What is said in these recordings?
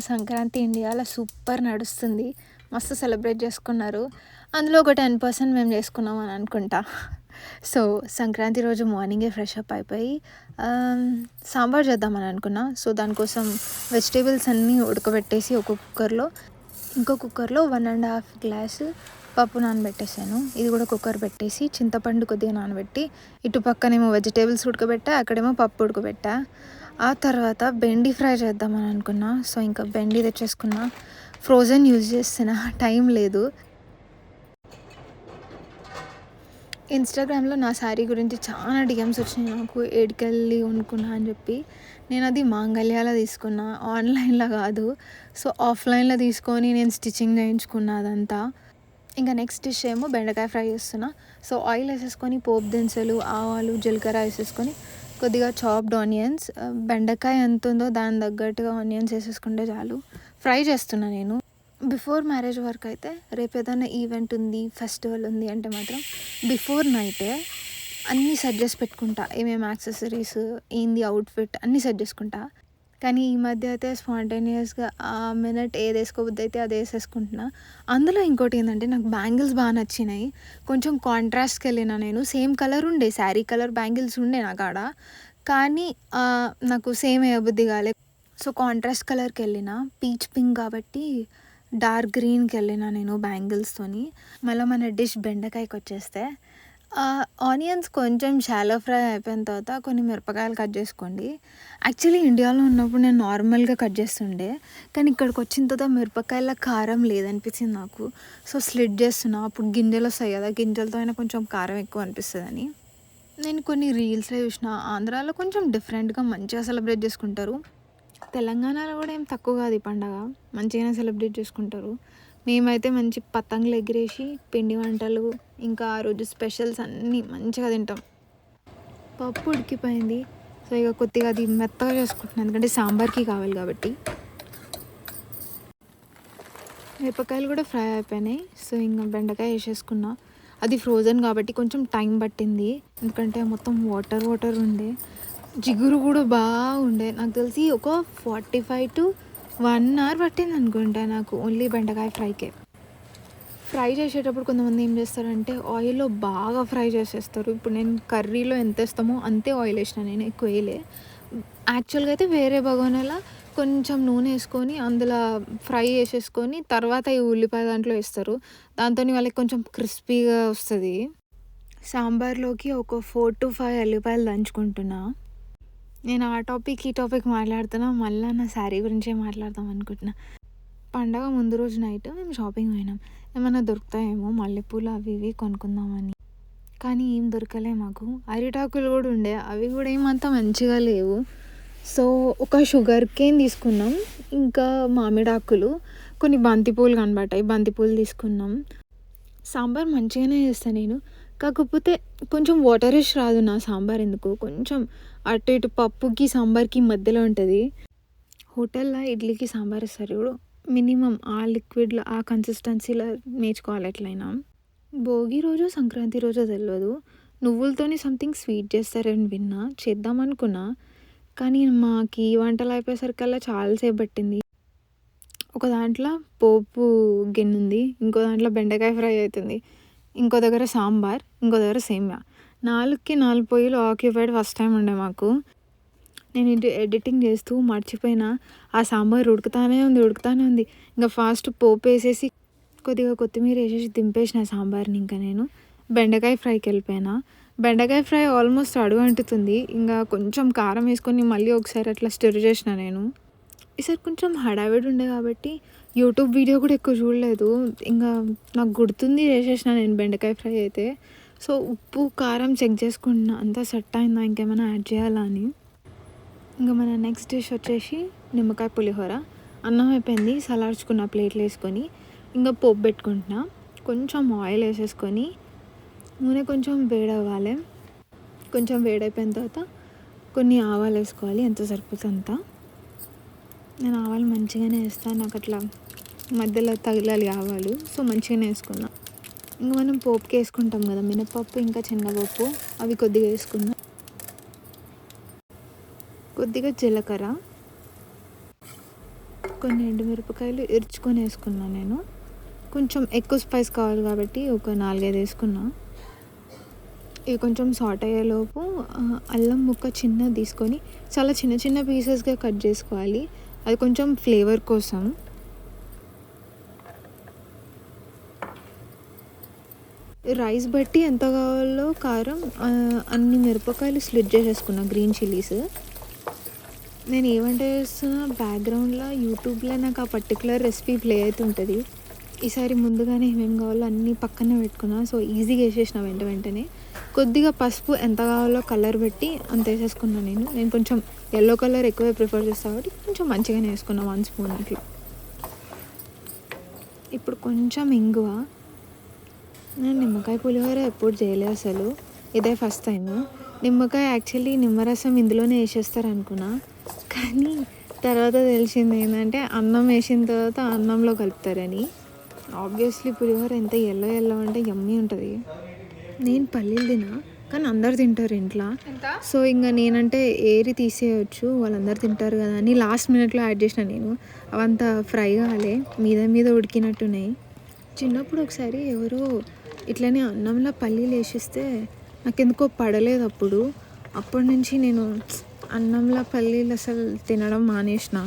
సంక్రాంతి ఇండియాలో సూపర్ నడుస్తుంది. మస్తు సెలబ్రేట్ చేసుకున్నారు. అందులో ఒక 10% మేము చేసుకున్నాం అని అనుకుంటా. సో, సంక్రాంతి రోజు మార్నింగే ఫ్రెష్ అప్ అయిపోయి సాంబార్ చేద్దామని అనుకున్నా. సో, దానికోసం వెజిటేబుల్స్ అన్నీ ఉడకబెట్టేసి ఒక కుక్కర్‌లో, ఇంకో కుక్కర్‌లో 1½ గ్లాసు పప్పు నానబెట్టేసాను. ఇది కూడా కుక్కర్ పెట్టేసి చింతపండు కొద్దిగా నానబెట్టి, ఇటు పక్కనేమో వెజిటేబుల్స్ ఉడకబెట్టా, అక్కడేమో పప్పు ఉడకబెట్టా. ఆ తర్వాత బెండి ఫ్రై చేద్దామని అనుకున్నా. సో, ఇంకా బెండి తెచ్చేసుకున్నా. ఫ్రోజన్ యూజ్ చేస్తున్నా, టైం లేదు. ఇన్‌స్టాగ్రామ్‌లో నా శారీ గురించి చాలా డీఎమ్స్ వచ్చినాయి నాకు. ఏడికెళ్ళి కొనుక్కున్నా అని చెప్పి. నేను అది మాంగళ్యాలో తీసుకున్నా, ఆన్లైన్‌లో కాదు. సో, ఆఫ్లైన్‌లో తీసుకొని నేను స్టిచ్చింగ్ చేయించుకున్నా అదంతా. ఇంకా నెక్స్ట్ డిష్ ఏమో బెండకాయ ఫ్రై చేస్తున్నా. సో, ఆయిల్ వేసేసుకొని పోపు దినుసులు, ఆవాలు, జీలకర్ర వేసేసుకొని కొద్దిగా చాప్డ్ ఆనియన్స్, బెండకాయ ఎంత ఉందో దాని తగ్గట్టుగా ఆనియన్స్ వేసేసుకుంటే చాలు. ఫ్రై చేస్తున్నా నేను. బిఫోర్ మ్యారేజ్ వరకు అయితే రేపు ఏదైనా ఈవెంట్ ఉంది, ఫెస్టివల్ ఉంది అంటే మాత్రం బిఫోర్ నైటే అన్నీ సెట్ చేసి పెట్టుకుంటా. ఏమేమి యాక్సెసరీస్, ఏంది అవుట్ఫిట్ అన్నీ సెట్ చేసుకుంటా. కానీ ఈ మధ్య అయితే స్పాంటేనియస్గా ఆ మినిట్ ఏది వేసుకోబుద్ది అయితే అది వేసేసుకుంటున్నా. అందులో ఇంకోటి ఏంటంటే నాకు బ్యాంగిల్స్ బాగా నచ్చినాయి. కొంచెం కాంట్రాస్ట్కి వెళ్ళిన నేను. సేమ్ కలర్ ఉండే, శారీ కలర్ బ్యాంగిల్స్ ఉండే నా కాడ. కానీ నాకు సేమ్ వేయబుద్ధి కాలే. సో, కాంట్రాస్ట్ కలర్కి వెళ్ళిన, పీచ్ పింక్ కాబట్టి డార్క్ గ్రీన్కి వెళ్ళిన నేను బ్యాంగిల్స్తోని. మళ్ళీ మన డిష్ బెండకాయకి వచ్చేస్తే ఆనియన్స్ కొంచెం షాలో ఫ్రై అయిపోయిన తర్వాత కొన్ని మిరపకాయలు కట్ చేసుకోండి. యాక్చువల్లీ ఇండియాలో ఉన్నప్పుడు నేను నార్మల్గా కట్ చేస్తుండే, కానీ ఇక్కడికి వచ్చిన తర్వాత మిరపకాయల కారం లేదనిపించింది నాకు. సో, స్లిట్ చేస్తున్నా. అప్పుడు గింజలు వస్తాయి కదా, గింజలతో అయినా కొంచెం కారం ఎక్కువ అనిపిస్తుందని. నేను కొన్ని రీల్స్లో చూసిన, ఆంధ్రాలో కొంచెం డిఫరెంట్గా మంచిగా సెలబ్రేట్ చేసుకుంటారు. తెలంగాణలో కూడా ఏం తక్కువ కాదు ఈ పండగ, మంచిగానే సెలబ్రేట్ చేసుకుంటారు. మేమైతే మంచి పతంగులు ఎగిరేసి, పిండి వంటలు, ఇంకా ఆ రోజు స్పెషల్స్ అన్నీ మంచిగా తింటాం. పప్పు ఉడికిపోయింది. సో, ఇక కొద్దిగా అది మెత్తగా చేసుకుంటున్నాను, ఎందుకంటే సాంబార్కి కావాలి కాబట్టి. మిరపకాయలు కూడా ఫ్రై అయిపోయినాయి. సో, ఇంకా బెండకాయ వేసేసుకున్నా. అది ఫ్రోజన్ కాబట్టి కొంచెం టైం పట్టింది, ఎందుకంటే మొత్తం వాటర్ వాటర్ ఉండే. జిగురు కూడా బాగుండే. నాకు తెలిసి ఒక 45 to 1 hour పట్టింది అనుకుంటా నాకు ఓన్లీ బెండకాయ ఫ్రైకే. ఫ్రై చేసేటప్పుడు కొంతమంది ఏం చేస్తారంటే ఆయిల్లో బాగా ఫ్రై చేసేస్తారు. ఇప్పుడు నేను కర్రీలో ఎంత వేస్తామో అంతే ఆయిల్ వేసిన, నేను ఎక్కువ వేయలే. యాక్చువల్గా అయితే వేరే బగోనీలో కొంచెం నూనె వేసుకొని అందులో ఫ్రై చేసేసుకొని తర్వాత ఈ ఉల్లిపాయ దాంట్లో వేస్తారు. దాంతో వాళ్ళకి కొంచెం క్రిస్పీగా వస్తుంది. సాంబార్లోకి ఒక 4 to 5 ఎల్లిపాయలు దంచుకుంటున్నా. నేను ఆ టాపిక్ ఈ టాపిక్ మాట్లాడుతున్నా, మళ్ళీ నా శారీ గురించే మాట్లాడదాం అనుకుంటున్నా. పండగ ముందు రోజు నైట్ మేము షాపింగ్ పోయినాం. ఏమైనా దొరుకుతాయేమో మల్లెపూలు అవి ఇవి కొనుక్కుందామని. కానీ ఏం దొరకలే మాకు. అరిటాకులు కూడా ఉండే, అవి కూడా ఏమంత మంచిగా లేవు. సో, ఒక షుగర్ కేన్ తీసుకున్నాం, ఇంకా మామిడాకులు, కొన్ని బంతిపూలు కనబడ్డాయి, బంతిపూలు తీసుకున్నాం. సాంబార్ మంచిగానే చేస్తాను నేను, కాకపోతే కొంచెం వాటరిష్ రాదు నా సాంబార్. ఎందుకు కొంచెం అటు ఇటు పప్పుకి సాంబార్కి మధ్యలో ఉంటుంది. హోటల్లో ఇడ్లీకి సాంబార్ ఇస్తారు చూడు, మినిమం ఆ లిక్విడ్లో ఆ కన్సిస్టెన్సీలో నేర్చుకోవాలి ఎట్లయినా. భోగి రోజు సంక్రాంతి రోజు తెలియదు, నువ్వులతోని సంథింగ్ స్వీట్ చేస్తారని విన్నా, చేద్దామనుకున్నా. కానీ మాకు ఈ వంటలు అయిపోయేసరికల్లా చాలాసేపు పట్టింది. ఒక దాంట్లో పోపు గిన్నె ఉంది, ఇంకో దాంట్లో బెండకాయ ఫ్రై అవుతుంది, ఇంకో దగ్గర సాంబార్, ఇంకో దగ్గర సేమ్యా. 4కి 4 పొయ్యిలు ఆక్యుపైడ్ ఫస్ట్ టైం ఉండే మాకు. నేను ఎడిటింగ్ చేస్తూ మర్చిపోయినా, ఆ సాంబార్ ఉడుకుతానే ఉంది. ఇంకా ఫాస్ట్ పోపు వేసేసి కొద్దిగా కొత్తిమీర వేసేసి దింపేసిన సాంబార్ని. ఇంకా నేను బెండకాయ ఫ్రైకి వెళ్ళిపోయినా. బెండకాయ ఫ్రై ఆల్మోస్ట్ అడుగు అంటుతుంది. ఇంకా కొంచెం కారం వేసుకొని మళ్ళీ ఒకసారి అట్లా స్టిర్ చేసిన నేను. ఈసారి కొంచెం హడావిడి ఉండే కాబట్టి యూట్యూబ్ వీడియో కూడా ఎక్కువ చూడలేదు. ఇంకా నాకు గుర్తుంది చేసేసిన నేను బెండకాయ ఫ్రై అయితే. సో, ఉప్పు కారం చెక్ చేసుకుంటున్నా, అంతా సెట్ అయిందా, ఇంకేమైనా యాడ్ చేయాలా అని. ఇంకా మన నెక్స్ట్ డిష్ వచ్చేసి నిమ్మకాయ పులిహోర. అన్నం అయిపోయింది, సలార్చుకున్న ప్లేట్లు వేసుకొని ఇంకా పోపు పెట్టుకుంటున్నా. కొంచెం ఆయిల్ వేసేసుకొని నూనె కొంచెం వేడవ్వాలి. కొంచెం వేడైపోయిన తర్వాత కొన్ని ఆవాలు వేసుకోవాలి, ఎంత సరిపోతుంది అంత. నేను ఆవాలు మంచిగానే వేస్తాను, నాకు అట్లా మధ్యలో తగిలాలి ఆవాలు. సో, మంచిగానే వేసుకున్నా. ఇంకా మనం పోపుకి వేసుకుంటాం కదా మినపప్పు ఇంకా శనగపప్పు, అవి కొద్దిగా వేసుకున్నా. కొద్దిగా జీలకర్ర, కొన్ని ఎండుమిరపకాయలు ఇరుచుకొని వేసుకున్నాను నేను. కొంచెం ఎక్కువ స్పైస్ కావాలి కాబట్టి ఒక 4, 5 వేసుకున్నా. ఇవి కొంచెం సాట్ అయ్యేలోపు అల్లం ముక్క చిన్నది తీసుకొని చాలా చిన్న చిన్న పీసెస్గా కట్ చేసుకోవాలి. అది కొంచెం ఫ్లేవర్ కోసం. రైస్ బట్టి ఎంత కావాలో కారం అన్ని మిరపకాయలు స్లిట్ చేసేసుకున్నా, గ్రీన్ చిల్లీస్. నేను ఏ వంట చేస్తున్నా బ్యాక్గ్రౌండ్లో యూట్యూబ్లో నాకు ఆ పర్టికులర్ రెసిపీ ప్లే అవుతుంటుంది. ఈసారి ముందుగానే ఏమేమి కావాలో అన్నీ పక్కనే పెట్టుకున్నా. సో ఈజీగా వేసేసిన వెంటనే. కొద్దిగా పసుపు ఎంత కావాలో కలర్ పెట్టి అంత వేసేసుకున్నాను నేను కొంచెం ఎల్లో కలర్ ఎక్కువే ప్రిఫర్ చేస్తాను కాబట్టి కొంచెం మంచిగానే వేసుకున్నా 1 స్పూన్ అట్లా. ఇప్పుడు కొంచెం ఇంగువ. నేను నిమ్మకాయ పులిహోర ఎప్పుడు చేయలేదు అసలు, ఇదే ఫస్ట్ టైం. నిమ్మకాయ యాక్చువల్లీ నిమ్మరసం ఇందులోనే వేసేస్తారు అనుకున్నా, కానీ తర్వాత తెలిసింది ఏంటంటే అన్నం వేసిన తర్వాత అన్నంలో కలుపుతారని. ఆబ్వియస్లీ పులిహోర ఎంత ఎల్లో అంటే యమ్మీ ఉంటుంది. నేను పల్లీలు తినా, కానీ అందరు తింటారు ఇంట్లో. సో ఇంకా నేనంటే ఏరి తీసేయచ్చు, వాళ్ళందరూ తింటారు కదా అని లాస్ట్ మినిట్లో యాడ్ చేసిన నేను. అవంతా ఫ్రై కాలే, మీద ఉడికినట్టున్నాయి. చిన్నప్పుడు ఒకసారి ఎవరో ఇట్లనే అన్నంలో పల్లీలు వేసిస్తే నాకెందుకో పడలేదు అప్పుడు. అప్పటి నుంచి నేను అన్నంలో పల్లీలు అసలు తినడం మానేసిన.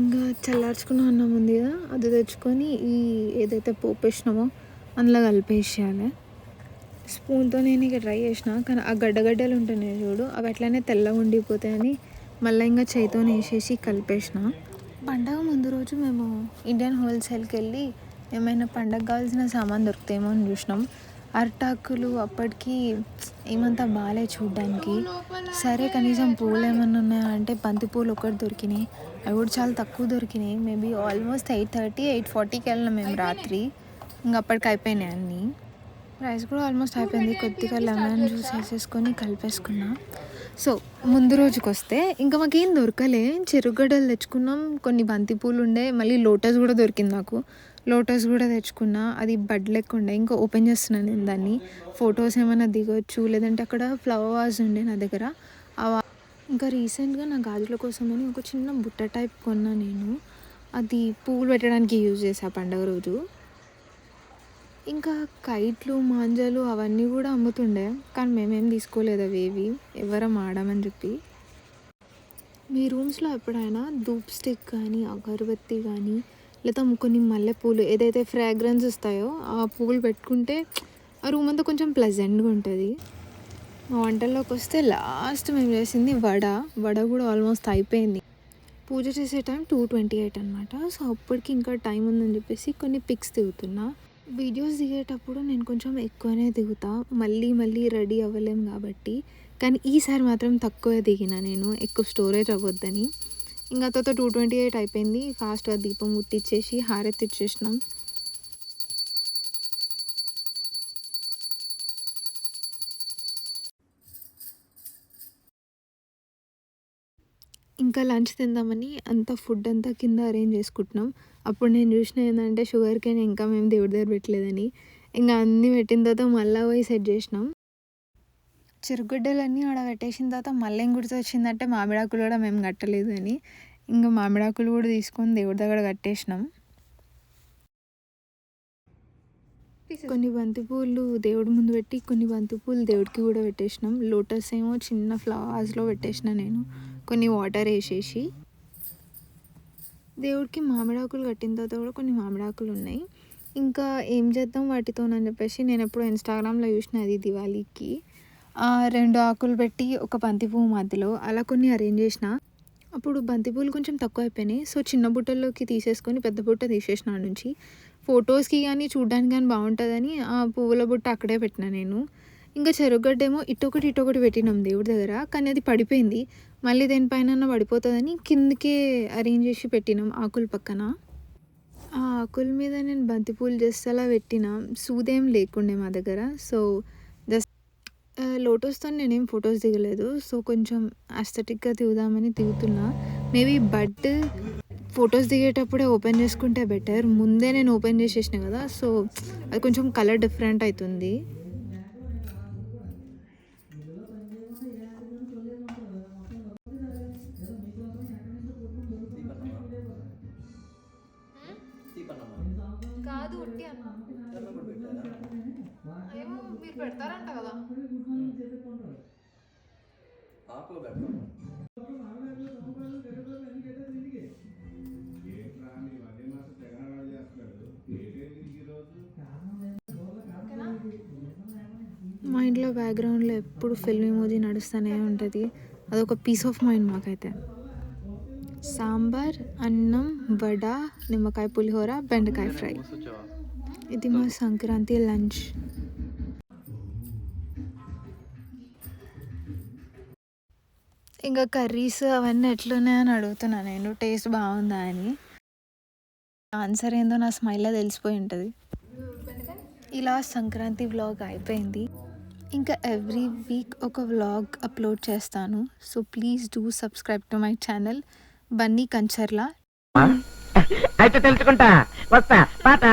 ఇంకా చల్లార్చుకున్న అన్నం ఉంది కదా, అది తెచ్చుకొని ఈ ఏదైతే పోపు వేసినామో అందులో కలిపేసేయాలి. స్పూన్తో నేను ఇక ట్రై చేసిన, కానీ ఆ గడ్డలు ఉంటున్నాయి చూడు, అవి అట్లనే తెల్లగా ఉండిపోతాయని మళ్ళీ ఇంకా చేతితో వేసేసి కలిపేసిన. పండగ ముందు రోజు మేము ఇండియన్ హోల్సేల్కి వెళ్ళి ఏమైనా పండగ కావాల్సిన సామాన్ దొరుకుతాయేమో అని చూసినాం. అరిటాకులు అప్పటికి ఏమంతా బాగాలే చూడ్డానికి. సరే కనీసం పూలు ఏమన్నా ఉన్నాయా అంటే బంతి పూలు ఒకటి దొరికినాయి. అవి కూడా చాలా తక్కువ దొరికినాయి. మేబీ ఆల్మోస్ట్ 8:30, 8:40కి వెళ్ళినాం మేము రాత్రి. ఇంకా అప్పటికి అయిపోయినాయి అన్నీ. రైస్ కూడా ఆల్మోస్ట్ అయిపోయింది. కొద్దిగా లెమన్ జ్యూస్ వేసేసుకొని కలిపేసుకున్నా. సో ముందు రోజుకి వస్తే ఇంకా మాకేం దొరకలే. చెరుగడ్డలు తెచ్చుకున్నాం, కొన్ని బంతిపూలు ఉండే, మళ్ళీ లోటస్ కూడా దొరికింది నాకు. లోటస్ కూడా తెచ్చుకున్నా, అది బడ్ లెక్క ఉండే. ఇంకా ఓపెన్ చేస్తున్నాను నేను దాన్ని. ఫొటోస్ ఏమైనా దిగొచ్చు, లేదంటే అక్కడ ఫ్లవర్ వాజ్ ఉండే నా దగ్గర. ఇంకా రీసెంట్గా నా గాజుల కోసమని ఒక చిన్న బుట్ట టైప్ కొన్నా నేను. అది పువ్వులు పెట్టడానికి యూజ్ చేసా పండుగ రోజు. ఇంకా కైట్లు, మాంజాలు అవన్నీ కూడా అమ్ముతుండే, కానీ మేమేం తీసుకోలేదు అవేవి, ఎవరం ఆడమని చెప్పి. మీ రూమ్స్లో ఎప్పుడైనా ధూప్ స్టిక్ కానీ అగరబత్తి కానీ లేదా కొన్ని మల్లెపూలు ఏదైతే ఫ్రాగ్రెన్స్ ఇస్తాయో ఆ పువ్వులు పెట్టుకుంటే ఆ రూమ్ అంతా కొంచెం ప్లెజెంట్గా ఉంటుంది. మా వంటల్లోకి వస్తే లాస్ట్ మేము చేసింది వడ కూడా ఆల్మోస్ట్ అయిపోయింది. పూజ చేసే టైం 2:28 అనమాట. సో అప్పటికి ఇంకా టైం ఉందని చెప్పేసి కొన్ని పిక్స్ దిగుతున్నా. వీడియోస్ దిగేటప్పుడు నేను కొంచెం ఎక్కువనే దిగుతా, మళ్ళీ రెడీ అవ్వలేం కాబట్టి. కానీ ఈసారి మాత్రం తక్కువ దిగిన నేను, ఎక్కువ స్టోరేజ్ అవ్వద్దని. ఇంకా తర్వాత 2:28 అయిపోయింది. ఫాస్ట్గా దీపం ముట్టించేసి హారతి ఇచ్చేసినాం. ఇంకా లంచ్ తిందామని అంతా ఫుడ్ అంతా కింద అరేంజ్ చేసుకుంటున్నాం. అప్పుడు నేను చూసిన ఏంటంటే షుగర్ కేన్ ఇంకా మేము దేవుడి దగ్గర పెట్టలేదని. ఇంకా అన్నీ పెట్టిన తర్వాత మళ్ళీ పోయి సెట్ చేసినాం. చెరుగడ్డలన్నీ ఆడ పెట్టేసిన తర్వాత మళ్ళీ ఏం గుర్తు వచ్చిందంటే మామిడాకులు కూడా మేము కట్టలేదు అని. ఇంకా మామిడాకులు కూడా తీసుకొని దేవుడి దగ్గర కట్టేసినాం. కొన్ని బంతిపూలు దేవుడి ముందు పెట్టి కొన్ని బంతిపూలు దేవుడికి కూడా పెట్టేసినాం. లోటస్ ఏమో చిన్న ఫ్లవర్స్లో పెట్టేసిన నేను, కొన్ని వాటర్ వేసేసి. దేవుడికి మామిడాకులు కట్టిన తర్వాత కూడా కొన్ని మామిడాకులు ఉన్నాయి. ఇంకా ఏం చేద్దాం వాటితోనని చెప్పేసి నేను ఎప్పుడు ఇన్స్టాగ్రామ్లో చూసిన అది దివాళీకి 2 ఆకులు పెట్టి ఒక బంతిపువ్వు మధ్యలో అలా కొన్ని అరేంజ్ చేసిన. అప్పుడు బంతిపూలు కొంచెం తక్కువ అయిపోయినాయి. సో చిన్న బుట్టల్లోకి తీసేసుకొని పెద్ద బుట్ట తీసేసిన నుంచి ఫొటోస్కి కానీ చూడడానికి కానీ బాగుంటుందని ఆ పువ్వుల బుట్ట అక్కడే పెట్టిన నేను. ఇంకా చెరుగడ్డేమో ఇటొకటి పెట్టినాం దేవుడి దగ్గర, కానీ అది పడిపోయింది. మళ్ళీ దేనిపైన పడిపోతుందని కిందకే అరేంజ్ చేసి పెట్టినాం ఆకుల పక్కన. ఆ ఆకుల మీద నేను బంతిపూలు జస్ట్ అలా పెట్టిన, సూదేం లేకుండే మా దగ్గర. సో జస్ట్ లోటస్తో నేనేం ఫొటోస్ దిగలేదు. సో కొంచెం అస్థెటిక్గా దిగుదామని దిగుతున్నా. మేబీ బట్ ఫొటోస్ దిగేటప్పుడే ఓపెన్ చేసుకుంటే బెటర్. ముందే నేను ఓపెన్ చేసేసిన కదా, సో అది కొంచెం కలర్ డిఫరెంట్ అవుతుంది. పెడతారంట కదా. ఆకులు పెడతాం. మా ఇంట్లో బ్యాక్గ్రౌండ్లో ఎప్పుడు ఫిల్మ్ ఎమోజీ నడుస్తూనే ఉంటుంది. అదొక పీస్ ఆఫ్ మైండ్ మాకైతే. సాంబార్, అన్నం, వడ, నిమ్మకాయ పులిహోర, బెండకాయ ఫ్రై. ఇది మా సంక్రాంతి లంచ్. ఇంకా కర్రీస్ అవన్నీ ఎట్లున్నాయని అడుగుతున్నా నేను, టేస్ట్ బాగుందా అని. ఆన్సర్ ఏందో నా స్మైల్లో తెలిసిపోయి ఉంటుంది. ఇలా సంక్రాంతి వ్లాగ్ అయిపోయింది. ఇంకా ఎవ్రీ వీక్ ఒక వ్లాగ్ అప్లోడ్ చేస్తాను. So please do subscribe to my channel Bunny Kancharla. అయితే తెలుసుకుంటా వస్తా పాట.